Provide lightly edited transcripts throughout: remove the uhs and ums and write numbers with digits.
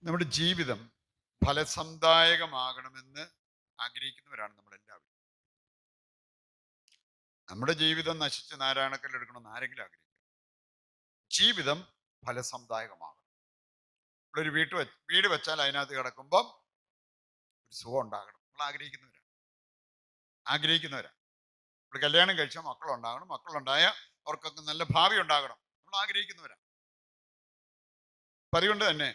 നമ്മുടെ ജീവിതം ഫലസന്ദായകമാകണമെന്ന് ആഗ്രഹിക്കുന്നവരാണ് നമ്മളെല്ലാവരും. നമ്മുടെ ജീവിതം നശിച്ച് നാരായണക്കല്ലെടുക്കണമെന്ന് ആരെങ്കിലും ആഗ്രഹിക്കും? ജീവിതം ഫലസന്ദായകമാകണം. നമ്മളൊരു വീട് വെച്ചാൽ അതിനകത്ത് കിടക്കുമ്പം ഒരു സുഖം ഉണ്ടാകണം. നമ്മൾ ആഗ്രഹിക്കുന്നവരാ. നമ്മൾ കല്യാണം കഴിച്ചാൽ മക്കളുണ്ടാകണം. മക്കളുണ്ടായ അവർക്കൊക്കെ നല്ല ഭാവി ഉണ്ടാകണം. നമ്മൾ ആഗ്രഹിക്കുന്നവരാ. അപ്പൊ അതുകൊണ്ട് തന്നെ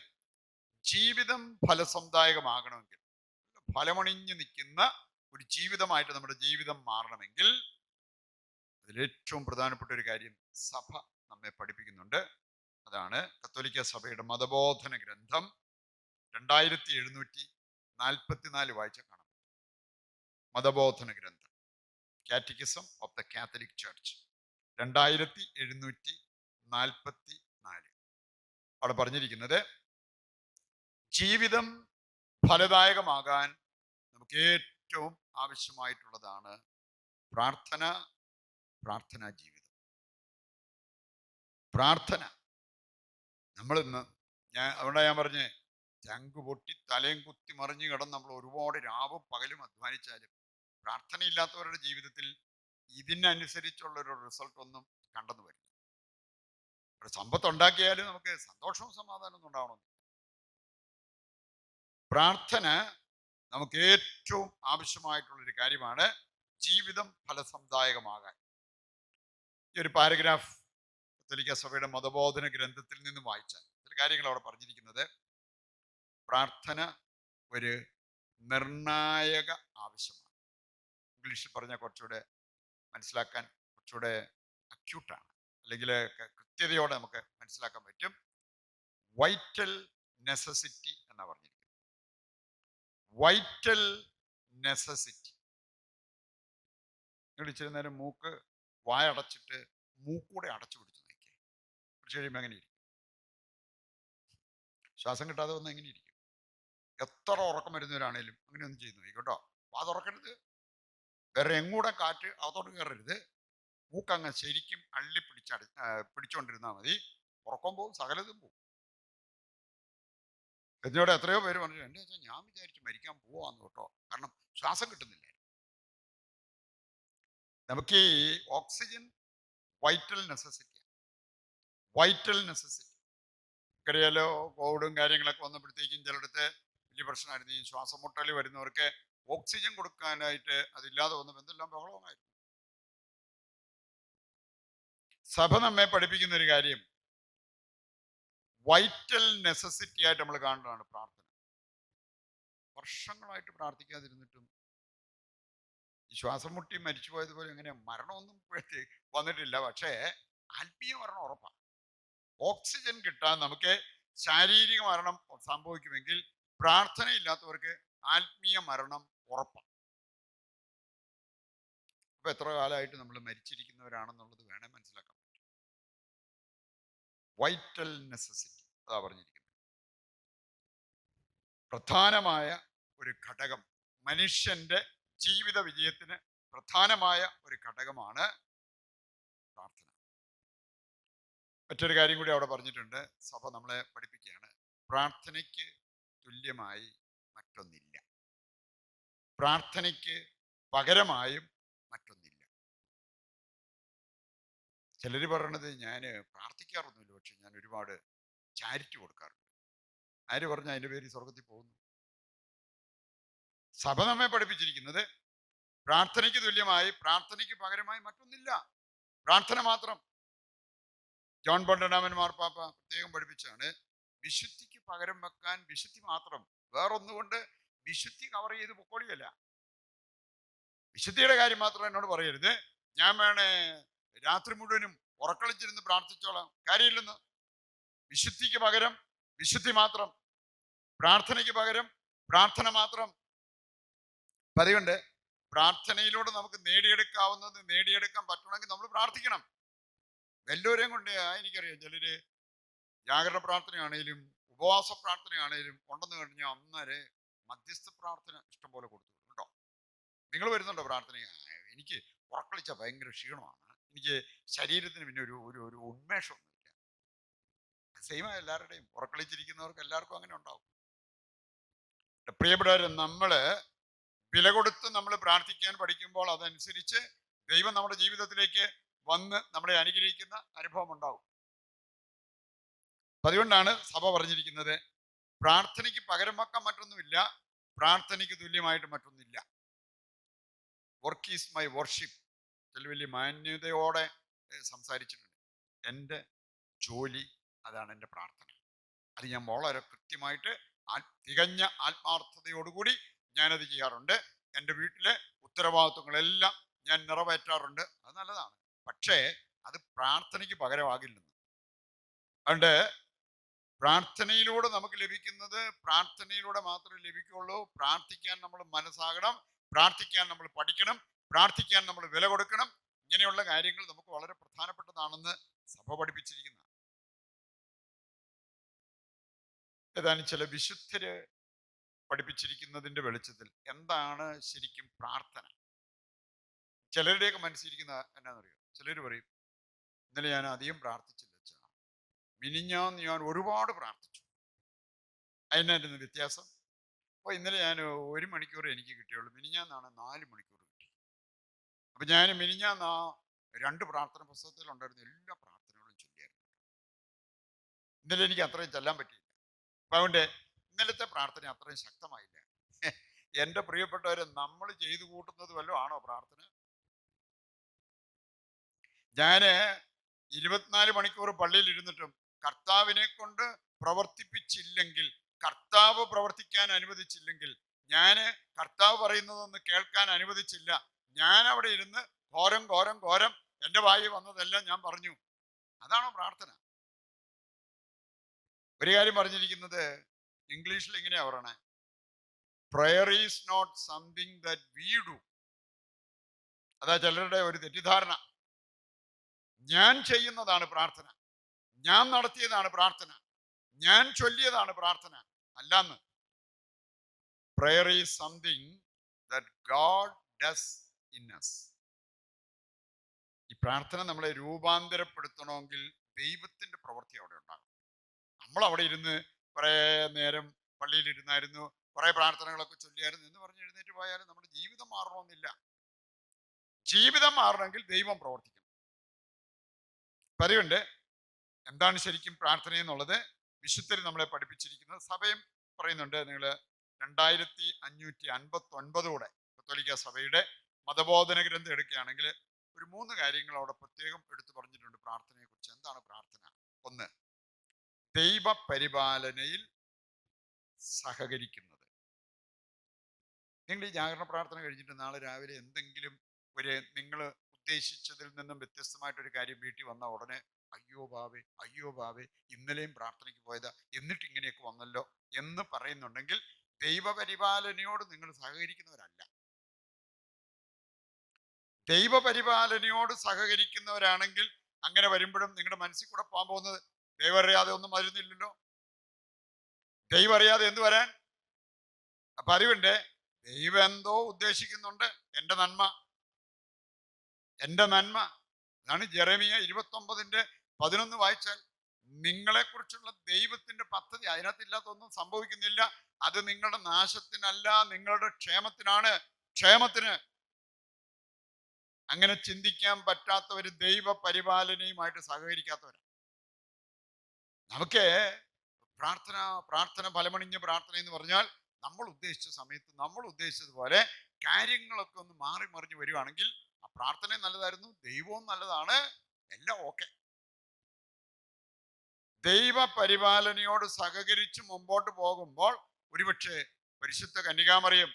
ജീവിതം ഫലസന്ദായകമാകണമെങ്കിൽ, ഫലമണിഞ്ഞു നിൽക്കുന്ന ഒരു ജീവിതമായിട്ട് നമ്മുടെ ജീവിതം മാറണമെങ്കിൽ അതിലേറ്റവും പ്രധാനപ്പെട്ട ഒരു കാര്യം സഭ നമ്മെ പഠിപ്പിക്കുന്നുണ്ട്. അതാണ് കത്തോലിക്ക സഭയുടെ മതബോധന ഗ്രന്ഥം 2744 വായിച്ച കാണാം. മതബോധന ഗ്രന്ഥം, catechism of the Catholic church, 2744. അവിടെ പറഞ്ഞിരിക്കുന്നത്, ജീവിതം ഫലദായകമാകാൻ നമുക്ക് ഏറ്റവും ആവശ്യമായിട്ടുള്ളതാണ് പ്രാർത്ഥനാ ജീവിതം. പ്രാർത്ഥന നമ്മളിന്ന് അതുകൊണ്ടാ ഞാൻ പറഞ്ഞേ, ചങ്ക് പൊട്ടി തലയും കുത്തി മറിഞ്ഞു കിടന്ന് നമ്മൾ ഒരുപാട് രാവും പകലും അധ്വാനിച്ചാലും പ്രാർത്ഥനയില്ലാത്തവരുടെ ജീവിതത്തിൽ ഇതിനനുസരിച്ചുള്ള ഒരു റിസൾട്ട് ഒന്നും കണ്ടെന്ന് വരില്ല. ഒരു സമ്പത്ത് ഉണ്ടാക്കിയാലും നമുക്ക് സന്തോഷവും സമാധാനവും ഒന്നും ഉണ്ടാവണമെന്നില്ല. പ്രാർത്ഥന നമുക്ക് ഏറ്റവും ആവശ്യമായിട്ടുള്ളൊരു കാര്യമാണ് ജീവിതം ഫലസന്ദായകമാകാൻ. ഈ ഒരു പാരഗ്രാഫ് കത്തോലിക്ക സഭയുടെ മതബോധന ഗ്രന്ഥത്തിൽ നിന്ന് വായിച്ചാൽ ചില കാര്യങ്ങൾ അവിടെ പറഞ്ഞിരിക്കുന്നത്, പ്രാർത്ഥന ഒരു നിർണായക ആവശ്യമാണ്. ഇംഗ്ലീഷിൽ പറഞ്ഞാൽ കുറച്ചുകൂടെ മനസ്സിലാക്കാൻ കുറച്ചുകൂടെ അക്യൂട്ടാണ്, അല്ലെങ്കിൽ കൃത്യതയോടെ നമുക്ക് മനസ്സിലാക്കാൻ പറ്റും. വൈറ്റൽ നെസസിറ്റി എന്നാ പറഞ്ഞിരിക്കുന്നത്. Vital necessity. നിങ്ങൾ ഇച്ചിരി നേരം വായടച്ചിട്ട് മൂക്കൂടെ അടച്ചു പിടിച്ച് നോക്കിയേ. കുറച്ച് കഴിയുമ്പോൾ എങ്ങനെ ഇരിക്കും? ശ്വാസം കിട്ടാതെ വന്ന് എങ്ങനെ ഇരിക്കും? എത്ര ഉറക്കം വരുന്നവരാണേലും അങ്ങനെ ഒന്നും ചെയ്യുന്നു കേട്ടോ. വാ തുറക്കരുത്, വേറെ എങ്ങൂടെ കാറ്റ് അകത്തോട്ട് കയറരുത്. മൂക്കങ്ങ് ശരിക്കും പിടിച്ചോണ്ടിരുന്നാൽ മതി. ഉറക്കം പോവും, സകലതും പോവും. എന്നോട് എത്രയോ പേര് പറഞ്ഞു, എൻ്റെ വെച്ചാൽ ഞാൻ വിചാരിച്ചു മരിക്കാൻ പോവാന്ന് കേട്ടോ, കാരണം ശ്വാസം കിട്ടുന്നില്ല. നമുക്ക് ഈ ഓക്സിജൻ വൈറ്റൽ നെസസിറ്റി. അറിയാലോ, കോവിഡും കാര്യങ്ങളൊക്കെ വന്നപ്പോഴത്തേക്കും ചിലയിടത്ത് വലിയ പ്രശ്നമായിരുന്നു. ഈ ശ്വാസം മുട്ടൽ വരുന്നവർക്ക് ഓക്സിജൻ കൊടുക്കാനായിട്ട് അതില്ലാതെ വന്നപ്പോൾ എന്തെല്ലാം ബഹളമായിരുന്നു. സഭ നമ്മെ പഠിപ്പിക്കുന്ന ഒരു കാര്യം വൈറ്റൽ നെസസിറ്റി ആയിട്ട് നമ്മൾ കാണുന്നതാണ് പ്രാർത്ഥന. വർഷങ്ങളായിട്ട് പ്രാർത്ഥിക്കാതിരുന്നിട്ടും ഈ ശ്വാസം മുട്ടി മരിച്ചു പോയതുപോലെ എങ്ങനെ മരണമൊന്നും വന്നിട്ടില്ല. പക്ഷേ ആത്മീയ മരണം ഉറപ്പാണ്. ഓക്സിജൻ കിട്ടാൻ നമുക്ക് ശാരീരിക മരണം സംഭവിക്കുമെങ്കിൽ പ്രാർത്ഥനയില്ലാത്തവർക്ക് ആത്മീയ മരണം ഉറപ്പാണ്. അപ്പൊ എത്ര കാലമായിട്ട് നമ്മൾ മരിച്ചിരിക്കുന്നവരാണെന്നുള്ളത് വേണേ മനസ്സിലാക്കാൻ പറ്റും. വൈറ്റൽ നെസസിറ്റി അതാ പറഞ്ഞിരിക്കുന്നത്. പ്രധാനമായ ഒരു ഘടകം, മനുഷ്യന്റെ ജീവിത വിജയത്തിന് പ്രധാനമായ ഒരു ഘടകമാണ് പ്രാർത്ഥന. മറ്റൊരു കാര്യം കൂടി അവിടെ പറഞ്ഞിട്ടുണ്ട്. സഭ നമ്മളെ പഠിപ്പിക്കുകയാണ്, പ്രാർത്ഥനയ്ക്ക് തുല്യമായി മറ്റൊന്നില്ല. പ്രാർത്ഥനയ്ക്ക് പകരമായും മറ്റൊന്നില്ല. ചിലർ പറയണത്, ഞാൻ പ്രാർത്ഥിക്കാറൊന്നുമില്ല, പക്ഷെ ഞാൻ ഒരുപാട് ചാരിറ്റി കൊടുക്കാറുണ്ട്. ആര് പറഞ്ഞ അതിന്റെ പേര് സ്വർഗത്തിൽ പോകുന്നു? സഭ നമ്മെ പഠിപ്പിച്ചിരിക്കുന്നത് പ്രാർത്ഥനയ്ക്ക് തുല്യമായി, പ്രാർത്ഥനയ്ക്ക് പകരമായി മറ്റൊന്നില്ല, പ്രാർത്ഥന മാത്രം. ജോൺ പോൾ രണ്ടാമൻ മാർപ്പാപ്പ പ്രത്യേകം പഠിപ്പിച്ചാണ്, വിശുദ്ധിക്ക് പകരം വെക്കാൻ വിശുദ്ധി മാത്രം, വേറൊന്നുകൊണ്ട് വിശുദ്ധി കവർ ചെയ്ത് പൊക്കോളിയല്ല. വിശുദ്ധിയുടെ കാര്യം മാത്രം എന്നോട് പറയരുത്, ഞാൻ വേണേ രാത്രി മുഴുവനും ഉറക്കളിച്ചിരുന്ന് പ്രാർത്ഥിച്ചോളാം, കാര്യമില്ലെന്ന്. വിശുദ്ധിക്ക് പകരം വിശുദ്ധി മാത്രം, പ്രാർത്ഥനയ്ക്ക് പകരം പ്രാർത്ഥന മാത്രം. അതുകൊണ്ട് പ്രാർത്ഥനയിലൂടെ നമുക്ക് നേടിയെടുക്കാവുന്നത് നേടിയെടുക്കാൻ പറ്റണമെങ്കിൽ നമ്മൾ പ്രാർത്ഥിക്കണം. എല്ലാവരെയും കൊണ്ട് എനിക്കറിയാം, ചിലര് ജാഗരണ പ്രാർത്ഥനയാണേലും ഉപവാസ പ്രാർത്ഥനയാണേലും കൊണ്ടെന്ന് കഴിഞ്ഞാൽ അന്നേരെ മധ്യസ്ഥ പ്രാർത്ഥന ഇഷ്ടംപോലെ കൊടുത്തു കേട്ടോ. നിങ്ങൾ വരുന്നുണ്ടോ പ്രാർത്ഥന? എനിക്ക് ഉറക്കളിച്ച ഭയങ്കര ക്ഷീണമാണ്, എനിക്ക് ശരീരത്തിന് പിന്നെ ഒരു ഒരു ഒരു ഉന്മേഷമൊന്നുമില്ല. സെയിം എല്ലാവരുടെയും, ഉറക്കളിച്ചിരിക്കുന്നവർക്ക് എല്ലാവർക്കും അങ്ങനെ ഉണ്ടാവും. പ്രിയപ്പെട്ടവരെ, നമ്മള് വില കൊടുത്ത് നമ്മൾ പ്രാർത്ഥിക്കാൻ പഠിക്കുമ്പോൾ അതനുസരിച്ച് ദൈവം നമ്മുടെ ജീവിതത്തിലേക്ക് വന്ന് നമ്മളെ അനുഗ്രഹിക്കുന്ന അനുഭവം ഉണ്ടാവും. അപ്പൊ അതുകൊണ്ടാണ് സഭ പറഞ്ഞിരിക്കുന്നത്, പ്രാർത്ഥനയ്ക്ക് പകരം വെക്കാൻ മറ്റൊന്നുമില്ല, പ്രാർത്ഥനയ്ക്ക് തുല്യമായിട്ട് മറ്റൊന്നില്ല. Work is my worship. വലിയ മാന്യതയോടെ സംസാരിച്ചിട്ടുണ്ട്. എൻ്റെ ജോലി അതാണ് എൻ്റെ പ്രാർത്ഥന. അത് ഞാൻ വളരെ കൃത്യമായിട്ട് തികഞ്ഞ ആത്മാർത്ഥതയോടുകൂടി ഞാനത് ചെയ്യാറുണ്ട്. എൻ്റെ വീട്ടിലെ ഉത്തരവാദിത്വങ്ങളെല്ലാം ഞാൻ നിറവേറ്റാറുണ്ട്. അത് നല്ലതാണ്. പക്ഷേ അത് പ്രാർത്ഥനയ്ക്ക് പകരമാകില്ലെന്ന്. അതുകൊണ്ട് പ്രാർത്ഥനയിലൂടെ നമുക്ക് ലഭിക്കുന്നത് പ്രാർത്ഥനയിലൂടെ മാത്രമേ ലഭിക്കുള്ളൂ. പ്രാർത്ഥിക്കാൻ നമ്മൾ മനസ്സാകണം, പ്രാർത്ഥിക്കാൻ നമ്മൾ പഠിക്കണം, പ്രാർത്ഥിക്കാൻ നമ്മൾ വില കൊടുക്കണം. ഇങ്ങനെയുള്ള കാര്യങ്ങൾ നമുക്ക് വളരെ പ്രധാനപ്പെട്ടതാണെന്ന് സഭ പഠിപ്പിച്ചിരിക്കുന്ന ഏതാനും ചില വിശുദ്ധര് പഠിപ്പിച്ചിരിക്കുന്നതിന്റെ വെളിച്ചത്തിൽ എന്താണ് ശരിക്കും പ്രാർത്ഥന. ചിലരുടെയൊക്കെ മനസ്സിരിക്കുന്ന എന്നാന്നറിയോ, ചിലർ പറയും, ഇന്നലെ ഞാൻ അധികം പ്രാർത്ഥിച്ചില്ല അച്ഛാ, മിനിഞ്ഞാന്ന് ഞാൻ ഒരുപാട് പ്രാർത്ഥിച്ചു. അതിനായിരുന്നു വ്യത്യാസം. അപ്പോൾ ഇന്നലെ ഞാൻ 1 മണിക്കൂർ എനിക്ക് കിട്ടിയുള്ളൂ, മിനിഞ്ഞാന്നാണ് 4 മണിക്കൂർ കിട്ടി. അപ്പൊ ഞാൻ മിനിഞ്ഞാന്ന് 2 പ്രാർത്ഥന പുസ്തകത്തിലുണ്ടായിരുന്ന എല്ലാ പ്രാർത്ഥനകളും ചൊല്ലിയായിരുന്നു. ഇന്നലെ എനിക്ക് അത്രയും ചെല്ലാൻ പറ്റിയില്ല. അപ്പൊ അതുകൊണ്ട് ഇന്നലത്തെ പ്രാർത്ഥന അത്രയും ശക്തമായില്ല. എൻ്റെ പ്രിയപ്പെട്ടവരെ, നമ്മൾ ചെയ്തു കൂട്ടുന്നത് വല്ലതും ആണോ പ്രാർത്ഥന? ഞാന് 24 മണിക്കൂർ പള്ളിയിൽ ഇരുന്നിട്ടും കർത്താവിനെ കൊണ്ട് പ്രവർത്തിപ്പിച്ചില്ലെങ്കിൽ, കർത്താവ് പ്രവർത്തിക്കാൻ അനുവദിച്ചില്ലെങ്കിൽ, ഞാന് കർത്താവ് പറയുന്നതൊന്ന് കേൾക്കാൻ അനുവദിച്ചില്ല, ഞാൻ അവിടെ ഇരുന്ന് ഘോരം ഘോരം ഘോരം എൻ്റെ വായി വന്നതെല്ലാം ഞാൻ പറഞ്ഞു, അതാണോ പ്രാർത്ഥന? ഒരു കാര്യം പറഞ്ഞിരിക്കുന്നത് ഇംഗ്ലീഷിൽ ഇങ്ങനെയാ പറയണേ, prayer is not something that we do. അതാ ചിലരുടെ ഒരു തെറ്റിദ്ധാരണ. ഞാൻ ചെയ്യുന്നതാണ് പ്രാർത്ഥന, ഞാൻ നടത്തിയതാണ് പ്രാർത്ഥന, ഞാൻ ചൊല്ലിയതാണ് പ്രാർത്ഥന. അല്ലാന്ന്. Prayer is something that God does in us. ഈ പ്രാർത്ഥന നമ്മളെ രൂപാന്തരപ്പെടുത്തണമെങ്കിൽ ദൈവത്തിന്റെ പ്രവൃത്തി അവിടെ ഉണ്ടാകും. നമ്മൾ അവിടെ ഇരുന്ന് കുറെ നേരം പള്ളിയിൽ ഇരുന്നായിരുന്നു, കുറെ പ്രാർത്ഥനകളൊക്കെ ചൊല്ലിയായിരുന്നു എന്ന് പറഞ്ഞ് എഴുന്നേറ്റ് പോയാലും നമ്മുടെ ജീവിതം മാറണമെന്നില്ല. ജീവിതം മാറണമെങ്കിൽ ദൈവം പ്രവർത്തിക്കണം. അതുകൊണ്ട് എന്താണ് ശരിക്കും പ്രാർത്ഥന എന്നുള്ളത് വിശുദ്ധർ നമ്മളെ പഠിപ്പിച്ചിരിക്കുന്നത്. സഭയും പറയുന്നുണ്ട്. നിങ്ങൾ 2559 കത്തോലിക്ക സഭയുടെ മതബോധന ഗ്രന്ഥം എടുക്കുകയാണെങ്കിൽ ഒരു 3 കാര്യങ്ങൾ അവിടെ പ്രത്യേകം എടുത്തു പറഞ്ഞിട്ടുണ്ട് പ്രാർത്ഥനയെ കുറിച്ച്. എന്താണ് പ്രാർത്ഥന? 1, ദൈവ പരിപാലനയിൽ സഹകരിക്കുന്നത്. നിങ്ങൾ ഈ ജാഗരണ പ്രാർത്ഥന കഴിഞ്ഞിട്ട് നാളെ രാവിലെ എന്തെങ്കിലും നിങ്ങൾ ഉദ്ദേശിച്ചതിൽ നിന്നും വ്യത്യസ്തമായിട്ടൊരു കാര്യം വീട്ടിൽ വന്ന ഉടനെ അയ്യോ ബാവേ ഇന്നലെയും പ്രാർത്ഥനയ്ക്ക് പോയതാ, എന്നിട്ട് ഇങ്ങനെയൊക്കെ വന്നല്ലോ എന്ന് പറയുന്നുണ്ടെങ്കിൽ ദൈവപരിപാലനയോട് നിങ്ങൾ സഹകരിക്കുന്നവരല്ല. ദൈവപരിപാലനയോട് സഹകരിക്കുന്നവരാണെങ്കിൽ അങ്ങനെ വരുമ്പോഴും നിങ്ങളുടെ മനസ്സിൽ കൂടെ പോകാൻ പോകുന്നത് ദൈവം അറിയാതെ ഒന്നും വരുന്നില്ലല്ലോ. ദൈവം അറിയാതെ എന്ത് വരാൻ? അപ്പൊ അതുകൊണ്ട് ദൈവം എന്തോ ഉദ്ദേശിക്കുന്നുണ്ട്. എൻ്റെ നന്മ. അതാണ് ജെറമിയ 29:11 വായിച്ചാൽ നിങ്ങളെ കുറിച്ചുള്ള ദൈവത്തിന്റെ പദ്ധതി അതിനകത്തില്ലാത്തൊന്നും സംഭവിക്കുന്നില്ല. അത് നിങ്ങളുടെ നാശത്തിനല്ല, നിങ്ങളുടെ ക്ഷേമത്തിനാണ്. ക്ഷേമത്തിന്. അങ്ങനെ ചിന്തിക്കാൻ പറ്റാത്തവര് ദൈവ പരിപാലനയുമായിട്ട് സഹകരിക്കാത്തവരാണ്. നമുക്ക് പ്രാർത്ഥന ഫലമണിഞ്ഞ പ്രാർത്ഥന എന്ന് പറഞ്ഞാൽ നമ്മൾ ഉദ്ദേശിച്ച സമയത്ത് നമ്മൾ ഉദ്ദേശിച്ചതുപോലെ കാര്യങ്ങളൊക്കെ ഒന്ന് മാറി മറിഞ്ഞു വരുവാണെങ്കിൽ ആ പ്രാർത്ഥനയും നല്ലതായിരുന്നു, ദൈവവും നല്ലതാണ്, എല്ലാം ഓക്കെ. ദൈവ പരിപാലനയോട് സഹകരിച്ച് മുമ്പോട്ട് പോകുമ്പോൾ ഒരുപക്ഷെ പരിശുദ്ധ കന്യകാമറിയം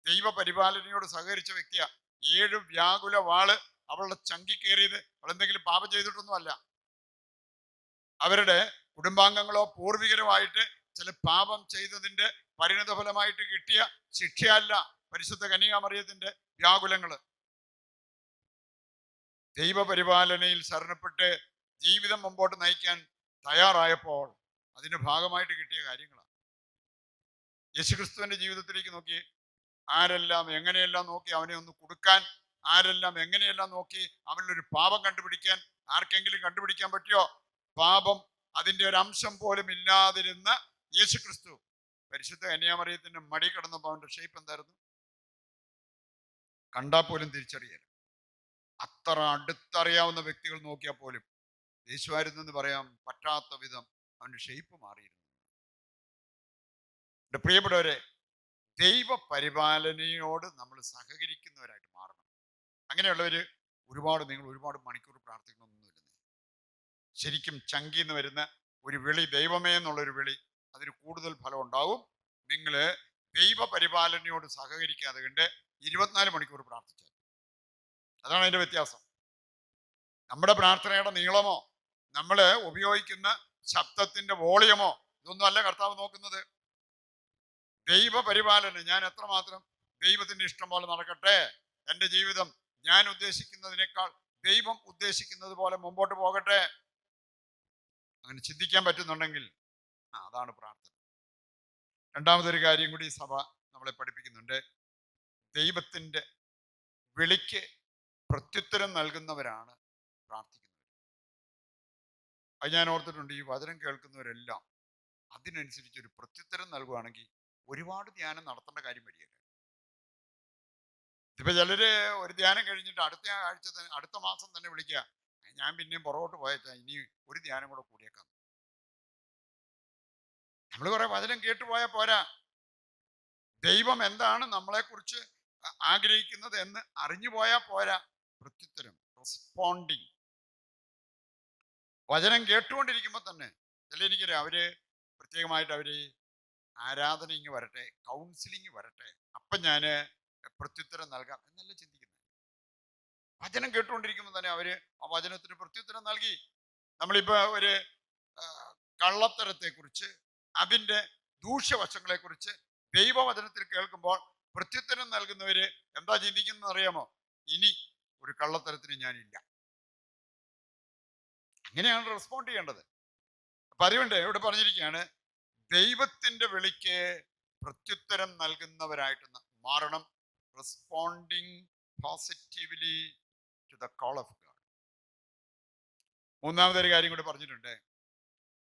ദൈവ പരിപാലനയോട് സഹകരിച്ച വ്യക്തിയാ. 7 വ്യാകുല വാള് അവളുടെ ചങ്കി കയറിയത് അവളെന്തെങ്കിലും പാപം ചെയ്തിട്ടൊന്നുമല്ല. അവരുടെ കുടുംബാംഗങ്ങളോ പൂർവികരുമായിട്ട് ചില പാപം ചെയ്തതിന്റെ പരിണിത ഫലമായിട്ട് കിട്ടിയ ശിക്ഷയല്ല പരിശുദ്ധ കന്യകാമറിയത്തിന്റെ വ്യാകുലങ്ങള്. ദൈവപരിപാലനയിൽ ശരണപ്പെട്ട് ജീവിതം മുമ്പോട്ട് നയിക്കാൻ തയ്യാറായപ്പോൾ അതിന്റെ ഭാഗമായിട്ട് കിട്ടിയ കാര്യങ്ങളാണ്. യേശുക്രിസ്തുവിന്റെ ജീവിതത്തിലേക്ക് നോക്കി, ആരെല്ലാം എങ്ങനെയെല്ലാം നോക്കി അവനെ ഒന്ന് കൊടുക്കാൻ, ആരെല്ലാം എങ്ങനെയെല്ലാം നോക്കി അവനിലൊരു പാപം കണ്ടുപിടിക്കാൻ ആർക്കെങ്കിലും കണ്ടുപിടിക്കാൻ പറ്റിയോ? പാപം അതിന്റെ ഒരു അംശം പോലും ഇല്ലാതിരുന്ന യേശുക്രിസ്തു പരിശുദ്ധ കന്യാമറിയത്തിന്റെ മടി കിടന്നപ്പോൾ അവന്റെ ഷേപ്പ് എന്തായിരുന്നു? കണ്ടാൽ പോലും തിരിച്ചറിയാൻ അത്ര അടുത്തറിയാവുന്ന വ്യക്തികൾ നോക്കിയാൽ പോലും യേശുവായിരുന്നെന്ന് പറയാൻ പറ്റാത്ത വിധം അവന്റെ ഷേപ്പ് മാറിയിരുന്നു. എന്റെ പ്രിയപ്പെട്ടവരെ, ദൈവ പരിപാലനയോട് നമ്മൾ സഹകരിക്കുന്നവരായിട്ട് മാറണം. അങ്ങനെയുള്ളവര് നിങ്ങൾ ഒരുപാട് മണിക്കൂർ പ്രാർത്ഥിക്കണമെന്നൊന്നുമില്ല. ശരിക്കും ചങ്കിന്ന് വരുന്ന ഒരു വിളി, ദൈവമേ എന്നുള്ളൊരു വിളി, അതിന് കൂടുതൽ ഫലം ഉണ്ടാവും. നിങ്ങൾ ദൈവ പരിപാലനയോട് സഹകരിക്കാതെ കണ്ട് 24 മണിക്കൂർ പ്രാർത്ഥിച്ചാൽ. അതാണ് അതിന്റെ വ്യത്യാസം. നമ്മുടെ പ്രാർത്ഥനയുടെ നീളമോ നമ്മൾ ഉപയോഗിക്കുന്ന ശബ്ദത്തിന്റെ വോളിയമോ ഇതൊന്നും അല്ല കർത്താവ് നോക്കുന്നത്. ദൈവ പരിപാലന, ഞാൻ എത്രമാത്രം ദൈവത്തിന്റെ ഇഷ്ടം പോലെ നടക്കട്ടെ, എൻ്റെ ജീവിതം ഞാൻ ഉദ്ദേശിക്കുന്നതിനേക്കാൾ ദൈവം ഉദ്ദേശിക്കുന്നത് പോലെ മുമ്പോട്ട് പോകട്ടെ, അങ്ങനെ ചിന്തിക്കാൻ പറ്റുന്നുണ്ടെങ്കിൽ അതാണ് പ്രാർത്ഥന. രണ്ടാമതൊരു കാര്യം കൂടി സഭ നമ്മളെ പഠിപ്പിക്കുന്നുണ്ട്. ദൈവത്തിന്റെ വിളിക്ക് പ്രത്യുത്തരം നൽകുന്നവരാണ് പ്രാർത്ഥിക്കുന്നത്. അത് ഞാൻ ഓർത്തിട്ടുണ്ട്. ഈ വചനം കേൾക്കുന്നവരെല്ലാം അതിനനുസരിച്ച് ഒരു പ്രത്യുത്തരം നൽകുകയാണെങ്കിൽ ഒരുപാട് ധ്യാനം നടത്തേണ്ട കാര്യം വരികയില്ല. ഇപ്പൊ ചിലര് ഒരു ധ്യാനം കഴിഞ്ഞിട്ട് അടുത്ത ആഴ്ച തന്നെ, അടുത്ത മാസം തന്നെ വിളിക്കുക, ഞാൻ പിന്നെയും പുറകോട്ട് പോയച്ചാ ഇനി ഒരു ധ്യാനം കൂടെ കൂടിയേക്കാം. നമ്മൾ കുറെ വചനം കേട്ടുപോയാൽ പോരാ. ദൈവം എന്താണ് നമ്മളെ കുറിച്ച് ആഗ്രഹിക്കുന്നത് എന്ന് അറിഞ്ഞു പോയാൽ പോരാ. പ്രത്യുത്തരം, റെസ്പോണ്ടിങ്. വചനം കേട്ടുകൊണ്ടിരിക്കുമ്പോൾ തന്നെ എനിക്കറിയാം, അവര് പ്രത്യേകമായിട്ട് അവര് ആരാധന വരട്ടെ, കൗൺസിലിംഗ് വരട്ടെ, അപ്പം ഞാൻ പ്രത്യുത്തരം നൽകാം എന്നല്ല ചിന്തിക്കുന്നത്. വചനം കേട്ടുകൊണ്ടിരിക്കുമ്പോൾ തന്നെ അവര് ആ വചനത്തിന് പ്രത്യുത്തരം നൽകി. നമ്മളിപ്പോ ഒരു കള്ളത്തരത്തെ കുറിച്ച്, അതിൻ്റെ ദൂഷ്യവശങ്ങളെ കുറിച്ച് ദൈവവചനത്തിൽ കേൾക്കുമ്പോൾ പ്രത്യുത്തരം നൽകുന്നവര് എന്താ ചിന്തിക്കുന്നത് അറിയാമോ? ഇനി ഒരു കള്ളത്തരത്തിന് ഞാനില്ല. അങ്ങനെയാണ് റെസ്പോണ്ട് ചെയ്യേണ്ടത്. അപ്പൊ അതുകൊണ്ട് ഇവിടെ പറഞ്ഞിരിക്കുകയാണ്, ദൈവത്തിന്റെ വിളിക്ക് പ്രത്യുത്തരം നൽകുന്നവരായിട്ട് മാറണം. Responding positively to the call of God. മൂന്നാമതൊരു കാര്യം കൂടി പറഞ്ഞിട്ടുണ്ട്.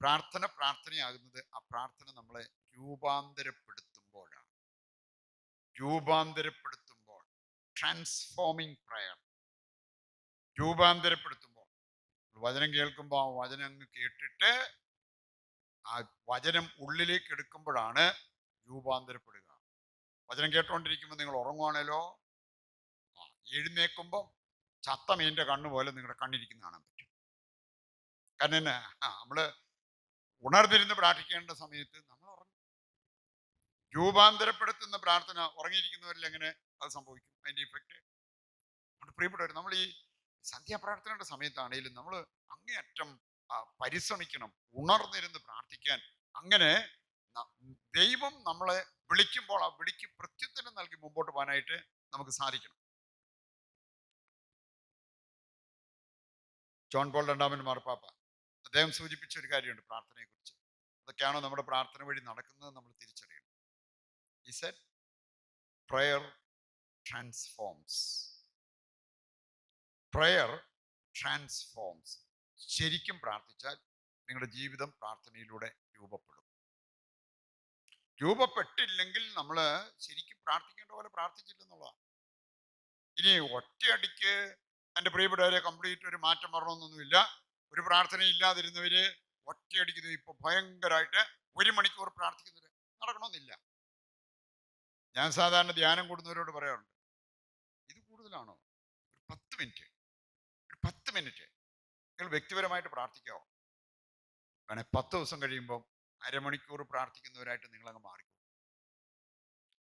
പ്രാർത്ഥനയാകുന്നത് ആ പ്രാർത്ഥന നമ്മളെ രൂപാന്തരപ്പെടുത്തുമ്പോഴാണ്. Transforming prayer. രൂപാന്തരപ്പെടുത്തുമ്പോൾ, വചനം കേൾക്കുമ്പോൾ ആ വചനം അങ്ങ് കേട്ടിട്ട് ആ വചനം ഉള്ളിലേക്ക് എടുക്കുമ്പോഴാണ് രൂപാന്തരപ്പെടുക. വചനം കേട്ടോണ്ടിരിക്കുമ്പോൾ നിങ്ങൾ ഉറങ്ങുവാണേലോ, എഴുന്നേക്കുമ്പോൾ ചത്ത മീൻ്റെ കണ്ണ് പോലെ നിങ്ങളുടെ കണ്ണിരിക്കുന്ന കാണാൻ പറ്റും. കാരണം എന്നാ, നമ്മള് ഉണർന്നിരുന്ന് പ്രാർത്ഥിക്കേണ്ട സമയത്ത് നമ്മൾ ഉറങ്ങും. രൂപാന്തരപ്പെടുത്തുന്ന പ്രാർത്ഥന ഉറങ്ങിയിരിക്കുന്നവരിൽ എങ്ങനെ അത് സംഭവിക്കും? അതിന്റെ ഇഫക്റ്റ് പ്രിയപ്പെട്ടവർ, നമ്മൾ ഈ സന്ധ്യാപ്രാർത്ഥനയുടെ സമയത്താണെങ്കിലും നമ്മൾ അങ്ങേയറ്റം പരിശ്രമിക്കണം ഉണർന്നിരുന്ന് പ്രാർത്ഥിക്കാൻ. അങ്ങനെ ദൈവം നമ്മളെ വിളിക്കുമ്പോൾ ആ വിളിക്ക് പ്രത്യുത്തരം നൽകി മുമ്പോട്ട് പോകാനായിട്ട് നമുക്ക് സാധിക്കണം. ജോൺ പോൾ രണ്ടാമൻ മാർപ്പാപ്പ അദ്ദേഹം സൂചിപ്പിച്ച ഒരു കാര്യമുണ്ട് പ്രാർത്ഥനയെ കുറിച്ച്. അതൊക്കെയാണോ നമ്മുടെ പ്രാർത്ഥന വഴി നടക്കുന്നത് നമ്മൾ തിരിച്ചറിയണം. He said, prayer transforms. Prayer transforms. ശരിക്കും പ്രാർത്ഥിച്ചാൽ നിങ്ങളുടെ ജീവിതം പ്രാർത്ഥനയിലൂടെ രൂപപ്പെടും. രൂപപ്പെട്ടില്ലെങ്കിൽ നമ്മൾ ശരിക്കും പ്രാർത്ഥിക്കേണ്ട പോലെ പ്രാർത്ഥിച്ചില്ലെന്നുള്ളതാണ്. ഇനി ഒറ്റയടിക്ക് എൻ്റെ പ്രിയപ്പെട്ടവരെ കംപ്ലീറ്റ് ഒരു മാറ്റം വരണമെന്നൊന്നുമില്ല. ഒരു പ്രാർത്ഥന ഇല്ലാതിരുന്നവര് ഒറ്റയടിക്ക് ഇപ്പൊ ഭയങ്കരമായിട്ട് 1 മണിക്കൂർ പ്രാർത്ഥിക്കുന്നവര് നടക്കണമെന്നില്ല. ഞാൻ സാധാരണ ധ്യാനം കൂടുന്നവരോട് പറയാറുണ്ട്, ഇത് കൂടുതലാണോ? ഒരു 10 മിനിറ്റ് നിങ്ങൾ വ്യക്തിപരമായിട്ട് പ്രാർത്ഥിക്കാവോ? വേണേ 10 ദിവസം കഴിയുമ്പോൾ അരമണിക്കൂർ പ്രാർത്ഥിക്കുന്നവരായിട്ട് നിങ്ങളങ്ങ് മാറിക്കും.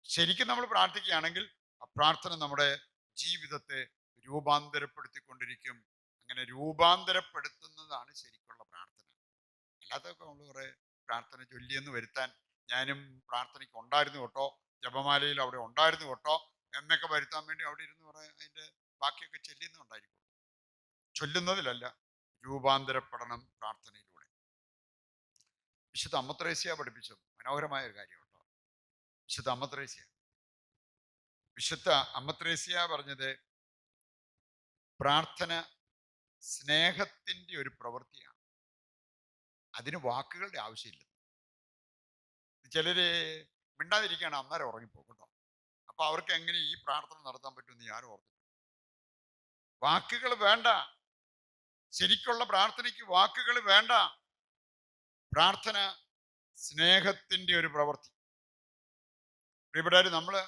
ശരിക്കും നമ്മൾ പ്രാർത്ഥിക്കുകയാണെങ്കിൽ ആ പ്രാർത്ഥന നമ്മുടെ ജീവിതത്തെ രൂപാന്തരപ്പെടുത്തിക്കൊണ്ടിരിക്കും. അങ്ങനെ രൂപാന്തരപ്പെടുത്തുന്നതാണ് ശരിക്കുള്ള പ്രാർത്ഥന. അല്ലാത്തൊക്കെ നമ്മൾ കുറെ പ്രാർത്ഥന ചൊല്ലിയെന്ന് വരുത്താൻ, ഞാനും പ്രാർത്ഥനയ്ക്ക് ഉണ്ടായിരുന്നു കേട്ടോ, ജപമാലയിൽ അവിടെ ഉണ്ടായിരുന്നു കേട്ടോ എന്നൊക്കെ വരുത്താൻ വേണ്ടി അവിടെ ഇരുന്ന് പറയാൻ അതിന്റെ ബാക്കിയൊക്കെ ചൊല്ലുന്നുണ്ടായിരിക്കും. ചൊല്ലുന്നതിലല്ല, രൂപാന്തരപ്പെടണം പ്രാർത്ഥനയിലൂടെ. വിശുദ്ധ അമ്മത്രേസ്യ പഠിപ്പിച്ച മനോഹരമായ ഒരു കാര്യം കേട്ടോ. വിശുദ്ധ അമ്മത്രേസ്യ പറഞ്ഞത്, പ്രാർത്ഥന സ്നേഹത്തിന്റെ ഒരു പ്രവൃത്തിയാണ്, അതിന് വാക്കുകളുടെ ആവശ്യമില്ല. ചിലര് മിണ്ടാതിരിക്കുകയാണ്, അന്നേരം ഉറങ്ങിപ്പോകും കേട്ടോ. അപ്പൊ അവർക്ക് എങ്ങനെ ഈ പ്രാർത്ഥന നടത്താൻ പറ്റുമെന്ന് ആരും ഓർത്തു. വാക്കുകൾ വേണ്ട, ശരിക്കുള്ള പ്രാർത്ഥനയ്ക്ക് വാക്കുകൾ വേണ്ട. പ്രാർത്ഥന സ്നേഹത്തിന്റെ ഒരു പ്രവൃത്തി. ഇവിടെ നമ്മുടെ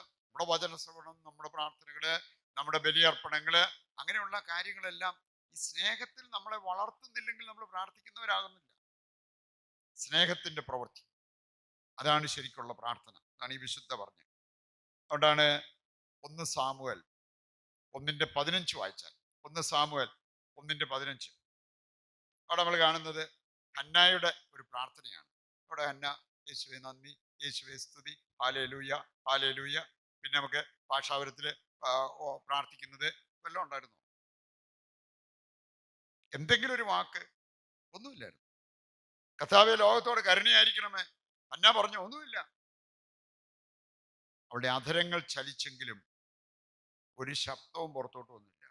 വചന ശ്രവണം, നമ്മുടെ പ്രാർത്ഥനകള്, നമ്മുടെ ബലിയർപ്പണങ്ങള്, അങ്ങനെയുള്ള കാര്യങ്ങളെല്ലാം ഈ സ്നേഹത്തിൽ നമ്മളെ വളർത്തുന്നില്ലെങ്കിൽ നമ്മൾ പ്രാർത്ഥിക്കുന്നവരാകുന്നില്ല. സ്നേഹത്തിന്റെ പ്രവൃത്തി, അതാണ് ശരിക്കുള്ള പ്രാർത്ഥന. അതാണ് ഈ വിശുദ്ധ പറഞ്ഞത്. അതുകൊണ്ടാണ് 1 സാമുവേൽ 1:15 വായിച്ചാൽ, 1 സാമുവേൽ 1:15 അവിടെ നമ്മൾ കാണുന്നത് ഹന്നായുടെ ഒരു പ്രാർത്ഥനയാണ്. അവിടെ ഹന്ന യേശുവെ നന്ദി, യേശുവെ സ്തുതി, ഹാലേലൂയ ഹാലേലൂയ. പിന്നെ നമുക്ക് ഭാഷാപരത്തില് പ്രാർത്ഥിക്കുന്നത് വല്ലതും ഉണ്ടായിരുന്നു? എന്തെങ്കിലും ഒരു വാക്ക്? ഒന്നുമില്ലായിരുന്നു. കർത്താവേ ലോകത്തോട് കരുണയായിരിക്കണമേ, ഹന്ന പറഞ്ഞു, ഒന്നുമില്ല. അവളുടെ അധരങ്ങൾ ചലിച്ചെങ്കിലും ഒരു ശബ്ദവും പുറത്തോട്ട് വന്നില്ല.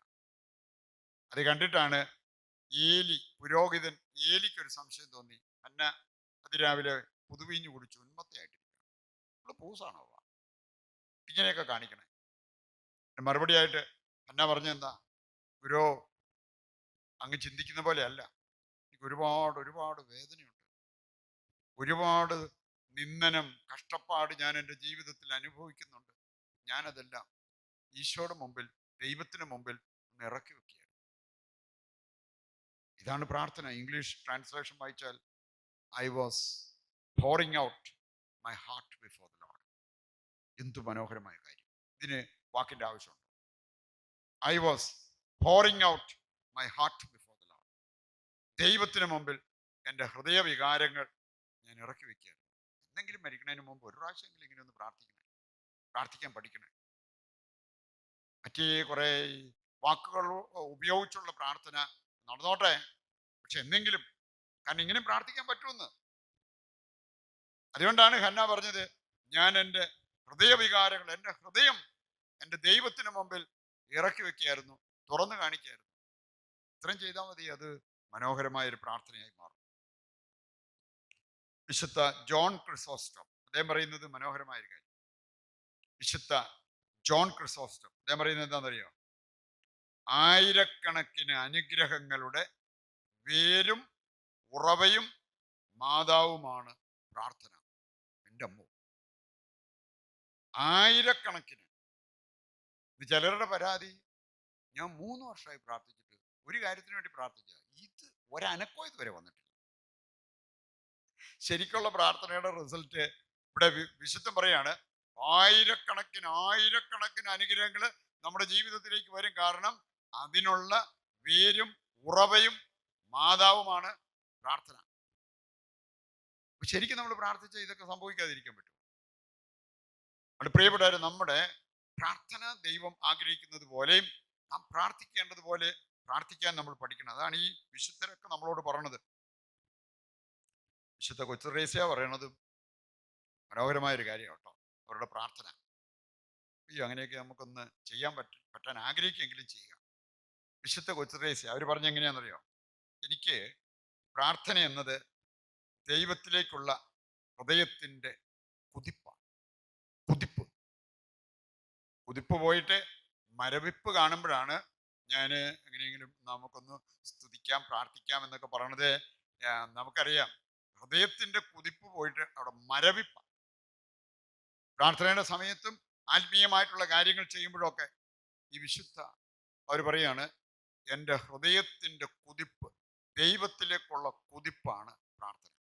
അത് കണ്ടിട്ടാണ് പുരോഹിതൻ ഏലിക്കൊരു സംശയം തോന്നി. ഹന്ന അതിരാവിലെ പുതുവീഞ്ഞു കുടിച്ചു ഉന്മത്തയായിട്ടിരിക്കണം, ഇവിടെ പൂസാണോ ഇങ്ങനെയൊക്കെ കാണിക്കണേ? മറുപടിയായിട്ട് ഹന്ന പറഞ്ഞെന്താ? ഗുരോ, അങ്ങ് ചിന്തിക്കുന്ന പോലെയല്ല, എനിക്ക് ഒരുപാട് വേദനയുണ്ട്, ഒരുപാട് നിന്ദനം, കഷ്ടപ്പാട് ഞാൻ എൻ്റെ ജീവിതത്തിൽ അനുഭവിക്കുന്നുണ്ട്. ഞാനതെല്ലാം ഈശോയുടെ മുമ്പിൽ, ദൈവത്തിന് മുമ്പിൽ ഒന്ന് ഇറക്കി വെക്കുകയാണ്. ഇതാണ് പ്രാർത്ഥന. ഇംഗ്ലീഷ് ട്രാൻസ്ലേഷൻ വായിച്ചാൽ I was pouring out my heart before the Lord. എന്തു മനോഹരമായ കാര്യം! ഇതിന് വാക്കിന്റെ ആവശ്യമുണ്ട്. I was pouring out my heart before the Lord. ദൈവത്തിന് മുമ്പിൽ എൻ്റെ ഹൃദയവികാരങ്ങൾ ഞാൻ ഇറക്കി വെക്കുകയാണ്. എന്തെങ്കിലും മരിക്കുന്നതിന് മുമ്പ് ഒരു പ്രാവശ്യമെങ്കിലും ഇങ്ങനെ ഒന്ന് പ്രാർത്ഥിക്കാൻ പഠിക്കണേ. മറ്റേ കുറെ വാക്കുകൾ ഉപയോഗിച്ചുള്ള പ്രാർത്ഥന നടന്നോട്ടെ, പക്ഷെ എന്തെങ്കിലും, കാരണം ഇങ്ങനെ പ്രാർത്ഥിക്കാൻ പറ്റുമെന്ന്. അതുകൊണ്ടാണ് ഹന്ന പറഞ്ഞത്, ഞാൻ എൻ്റെ ഹൃദയവികാരങ്ങൾ, എൻ്റെ ഹൃദയം എൻ്റെ ദൈവത്തിന് മുമ്പിൽ ഇറക്കി വെക്കുകയായിരുന്നു, തുറന്നു കാണിക്കുകയായിരുന്നു. ഇത്രയും ചെയ്താൽ മതി, അത് മനോഹരമായ ഒരു പ്രാർത്ഥനയായി മാറും. വിശുദ്ധ ജോൺ ക്രിസോസ്റ്റം അദ്ദേഹം പറയുന്നത് മനോഹരമായ ഒരു കാര്യം. വിശുദ്ധ ജോൺ ക്രിസോസ്റ്റം അദ്ദേഹം പറയുന്നത് എന്താണെന്നറിയോ? ആയിരക്കണക്കിന് അനുഗ്രഹങ്ങളുടെ വേരും ഉറവയും മാതാവുമാണ് പ്രാർത്ഥന. എൻ്റെ അമ്മ, ആയിരക്കണക്കിന്. ചിലരുടെ പരാതി, ഞാൻ 3 വർഷമായി പ്രാർത്ഥിച്ചിട്ട് ഒരു കാര്യത്തിന് വേണ്ടി പ്രാർത്ഥിച്ച, ഇത് ഒരനക്കോ ഇതുവരെ വന്നിട്ടില്ല. ശരിക്കുള്ള പ്രാർത്ഥനയുടെ റിസൾട്ട് ഇവിടെ വിശുദ്ധം പറയാണ്, ആയിരക്കണക്കിന് അനുഗ്രഹങ്ങൾ നമ്മുടെ ജീവിതത്തിലേക്ക് വരും. കാരണം അതിനുള്ള വേരും ഉറവയും മാതാവുമാണ് പ്രാർത്ഥന. ശരിക്കും നമ്മൾ പ്രാർത്ഥിച്ച ഇതൊക്കെ സംഭവിക്കാതിരിക്കാൻ പറ്റും? അവിടെ പ്രിയപ്പെട്ടവരെ, നമ്മുടെ പ്രാർത്ഥന ദൈവം ആഗ്രഹിക്കുന്നത് പോലെയും നാം പ്രാർത്ഥിക്കേണ്ടതുപോലെ പ്രാർത്ഥിക്കാൻ നമ്മൾ പഠിക്കണം. അതാണ് ഈ വിശുദ്ധരൊക്കെ നമ്മളോട് പറയണത്. വിശുദ്ധ കൊച്ചുത്രേസ്യ പറയണത് മനോഹരമായൊരു കാര്യം കേട്ടോ, അവരുടെ പ്രാർത്ഥന. അയ്യോ, അങ്ങനെയൊക്കെ നമുക്കൊന്ന് ചെയ്യാൻ പറ്റാൻ ആഗ്രഹിക്കുമെങ്കിലും ചെയ്യുക. വിശുദ്ധ കൊച്ചുത്രേസ്യ അവർ പറഞ്ഞ എങ്ങനെയാണെന്നറിയോ? എനിക്ക് പ്രാർത്ഥന എന്നത് ദൈവത്തിലേക്കുള്ള ഹൃദയത്തിൻ്റെ കുതിപ്പാണ്. കുതിപ്പ് പോയിട്ട് മരവിപ്പ് കാണുമ്പോഴാണ് ഞാൻ എങ്ങനെയെങ്കിലും നമുക്കൊന്ന് സ്തുതിക്കാം, പ്രാർത്ഥിക്കാം എന്നൊക്കെ പറയണത്. നമുക്കറിയാം, ഹൃദയത്തിന്റെ കുതിപ്പ് പോയിട്ട് അവിടെ മരവിപ്പ. പ്രാർത്ഥനയുടെ സമയത്തും ആത്മീയമായിട്ടുള്ള കാര്യങ്ങൾ ചെയ്യുമ്പോഴൊക്കെ ഈ വിശുദ്ധ അവർ പറയാണ്, എൻ്റെ ഹൃദയത്തിന്റെ കുതിപ്പ്, ദൈവത്തിലേക്കുള്ള കുതിപ്പാണ് പ്രാർത്ഥന.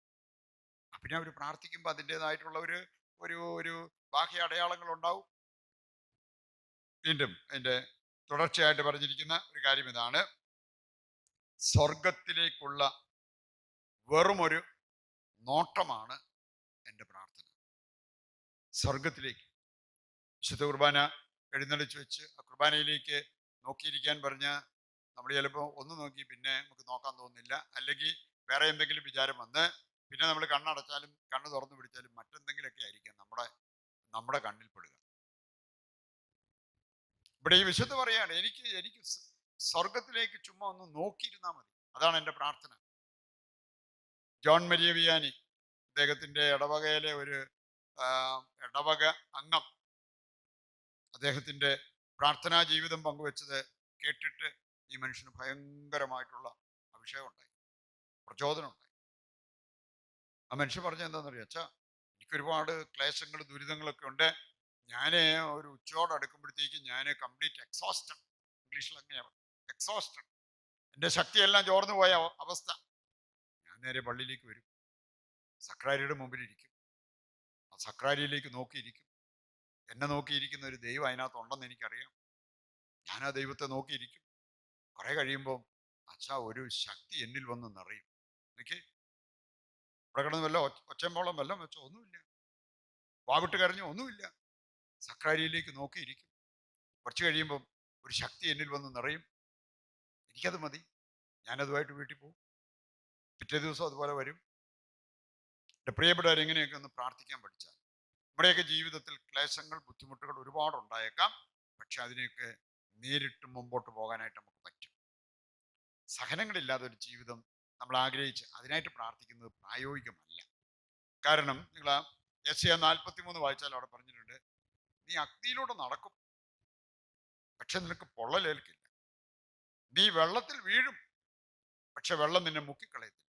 പിന്നെ അവർ പ്രാർത്ഥിക്കുമ്പോൾ അതിൻ്റെതായിട്ടുള്ള ഒരു ബാഹ്യ അടയാളങ്ങൾ ഉണ്ടാവും. വീണ്ടും അതിൻ്റെ തുടർച്ചയായിട്ട് പറഞ്ഞിരിക്കുന്ന ഒരു കാര്യം ഇതാണ്, സ്വർഗത്തിലേക്കുള്ള വെറുമൊരു നോട്ടമാണ് എൻ്റെ പ്രാർത്ഥന. സ്വർഗത്തിലേക്ക് വിശുദ്ധ കുർബാന എഴുന്നള്ളിച്ച് വെച്ച് ആ കുർബാനയിലേക്ക് നോക്കിയിരിക്കാൻ പറഞ്ഞ നമ്മൾ ചിലപ്പോൾ ഒന്ന് നോക്കി പിന്നെ നമുക്ക് നോക്കാൻ തോന്നുന്നില്ല, അല്ലെങ്കിൽ വേറെ എന്തെങ്കിലും വിചാരം വന്ന് പിന്നെ നമ്മൾ കണ്ണടച്ചാലും കണ്ണ് തുറന്നു പിടിച്ചാലും മറ്റെന്തെങ്കിലുമൊക്കെ ആയിരിക്കാം നമ്മുടെ കണ്ണിൽ പെടുക. ഇവിടെ ഈ വിശുദ്ധ പറയാണ്, എനിക്ക് സ്വർഗത്തിലേക്ക് ചുമ്മാ ഒന്ന് നോക്കിയിരുന്നാൽ മതി, അതാണ് എൻ്റെ പ്രാർത്ഥന. ജോൺ മരിയ വിയാനി അദ്ദേഹത്തിന്റെ ഇടവകയിലെ ഒരു ഇടവക അംഗം അദ്ദേഹത്തിന്റെ പ്രാർത്ഥനാ ജീവിതം പങ്കുവെച്ചത് കേട്ടിട്ട് ഈ മനുഷ്യന് ഭയങ്കരമായിട്ടുള്ള അഭിഷേകം ഉണ്ടായി, പ്രചോദനം ഉണ്ടായി. ആ മനുഷ്യൻ പറഞ്ഞ എന്താണെന്നറിയാം, അച്ഛാ എനിക്കൊരുപാട് ക്ലേശങ്ങൾ ദുരിതങ്ങളൊക്കെ ഉണ്ട്, ഞാൻ ഒരു ഉച്ചയോട് അടുക്കുമ്പോഴത്തേക്ക് ഞാൻ കംപ്ലീറ്റ് എക്സോസ്റ്റഡ്, ഇംഗ്ലീഷിൽ അങ്ങനെയാണ് എക്സോസ്റ്റഡ്, എൻ്റെ ശക്തിയെല്ലാം ചോർന്നു പോയ അവസ്ഥ. ഞാൻ നേരെ പള്ളിയിലേക്ക് വരും, സക്രാരിയുടെ മുമ്പിൽ ഇരിക്കും, ആ സക്രാരിയിലേക്ക് നോക്കിയിരിക്കും. എന്നെ നോക്കിയിരിക്കുന്ന ഒരു ദൈവം അതിനകത്ത് ഉണ്ടെന്ന് എനിക്കറിയാം. ഞാൻ ആ ദൈവത്തെ നോക്കിയിരിക്കും. കുറെ കഴിയുമ്പോൾ അച്ഛാ ഒരു ശക്തി എന്നിൽ വന്ന് നിറയും. എനിക്ക് ഇവിടെ കിടന്ന് വല്ല ഒച്ചമ്പോളം വല്ലം വെച്ചോ ഒന്നുമില്ല, വാവിട്ട് കരഞ്ഞോ ഒന്നുമില്ല, സക്രാരിയിലേക്ക് നോക്കിയിരിക്കും. കുറച്ച് കഴിയുമ്പം ഒരു ശക്തി എന്നിൽ വന്ന് നിറയും. എനിക്കത് മതി, ഞാനതുമായിട്ട് വീട്ടിൽ പോകും. പിറ്റേ ദിവസം അതുപോലെ വരും. എൻ്റെ പ്രിയപ്പെട്ടവർ എങ്ങനെയൊക്കെ ഒന്ന് പ്രാർത്ഥിക്കാൻ പഠിച്ചാൽ നമ്മുടെയൊക്കെ ജീവിതത്തിൽ ക്ലേശങ്ങൾ ബുദ്ധിമുട്ടുകൾ ഒരുപാട് ഉണ്ടായേക്കാം, പക്ഷെ അതിനെയൊക്കെ നേരിട്ട് മുമ്പോട്ട് പോകാനായിട്ട് നമുക്ക് പറ്റും. സഹനങ്ങളില്ലാതെ ഒരു ജീവിതം നമ്മൾ ആഗ്രഹിച്ച് അതിനായിട്ട് പ്രാർത്ഥിക്കുന്നത് പ്രായോഗികമല്ല. കാരണം നിങ്ങൾ ആ യെശയ്യാ 43 വായിച്ചാൽ അവിടെ പറഞ്ഞിട്ടുണ്ട്, നീ അഗ്നിയിലൂടെ നടക്കും പക്ഷെ നിനക്ക് പൊള്ളലേൽക്കില്ല, നീ വെള്ളത്തിൽ വീഴും പക്ഷെ വെള്ളം നിന്നെ മുക്കിക്കളയത്തില്ല.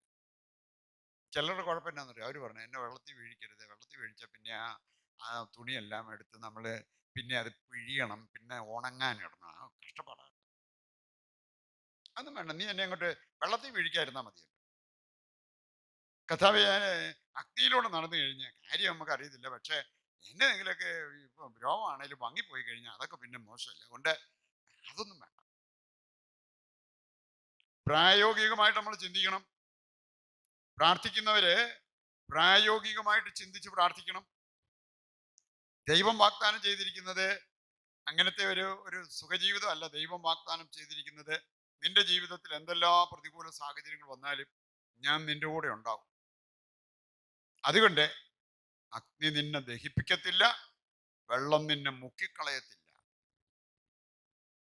ചിലരുടെ കുഴപ്പം എന്നാന്നറിയാം, അവർ പറഞ്ഞു എന്നെ വെള്ളത്തിൽ വീഴിക്കരുത്, വെള്ളത്തിൽ വീഴിച്ചാൽ പിന്നെ ആ തുണിയെല്ലാം എടുത്ത് നമ്മൾ പിന്നെ അത് പിഴിയണം, പിന്നെ ഉണങ്ങാനിടണം, ആ കഷ്ടപ്പാടാണ്. അതൊന്നും വേണ്ട, നീ എന്നെ അങ്ങോട്ട് വെള്ളത്തിൽ വീഴിക്കാതിരുന്നാൽ മതി. കഥാവെ ഞാൻ അഗ്നിയിലൂടെ നടന്നു കഴിഞ്ഞാൽ കാര്യം നമുക്ക് അറിയത്തില്ല, പക്ഷെ എന്നെങ്കിലൊക്കെ ഇപ്പം രോഗമാണേലും ഭംഗിപ്പോയി കഴിഞ്ഞാൽ അതൊക്കെ പിന്നെ മോശമല്ല, അതുകൊണ്ട് അതൊന്നും വേണ്ട. പ്രായോഗികമായിട്ട് നമ്മൾ ചിന്തിക്കണം. പ്രാർത്ഥിക്കുന്നവര് പ്രായോഗികമായിട്ട് ചിന്തിച്ച് പ്രാർത്ഥിക്കണം. ദൈവം വാഗ്ദാനം ചെയ്തിരിക്കുന്നത് അങ്ങനത്തെ ഒരു സുഖജീവിതം അല്ല. ദൈവം വാഗ്ദാനം ചെയ്തിരിക്കുന്നത് നിന്റെ ജീവിതത്തിൽ എന്തെല്ലാം പ്രതികൂല സാഹചര്യങ്ങൾ വന്നാലും ഞാൻ നിന്റെ കൂടെ ഉണ്ടാവും. അതുകൊണ്ട് അഗ്നി നിന്നെ ദഹിപ്പിക്കത്തില്ല, വെള്ളം നിന്നെ മുക്കിക്കളയത്തില്ല.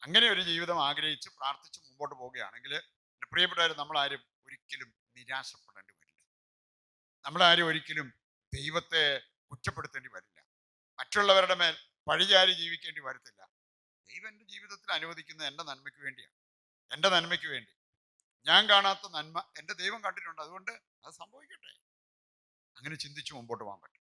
അങ്ങനെ ഒരു ജീവിതം ആഗ്രഹിച്ച് പ്രാർത്ഥിച്ച് മുമ്പോട്ട് പോവുകയാണെങ്കിൽ എൻ്റെ പ്രിയപ്പെട്ടവർ, നമ്മളാരും ഒരിക്കലും നിരാശപ്പെടേണ്ടി വരില്ല. നമ്മളാരും ഒരിക്കലും ദൈവത്തെ കുറ്റപ്പെടുത്തേണ്ടി വരില്ല. മറ്റുള്ളവരുടെ മേൽ പഴിചാരി ജീവിക്കേണ്ടി വരത്തില്ല. ദൈവം എൻ്റെ ജീവിതത്തിൽ അനുവദിക്കുന്നത് എൻ്റെ നന്മയ്ക്ക് വേണ്ടിയാണ്, എൻ്റെ നന്മയ്ക്ക് വേണ്ടി. ഞാൻ കാണാത്ത നന്മ എൻ്റെ ദൈവം കണ്ടിട്ടുണ്ട്, അതുകൊണ്ട് അത് സംഭവിക്കട്ടെ. അങ്ങനെ ചിന്തിച്ച് മുമ്പോട്ട് പോകാൻ പറ്റും.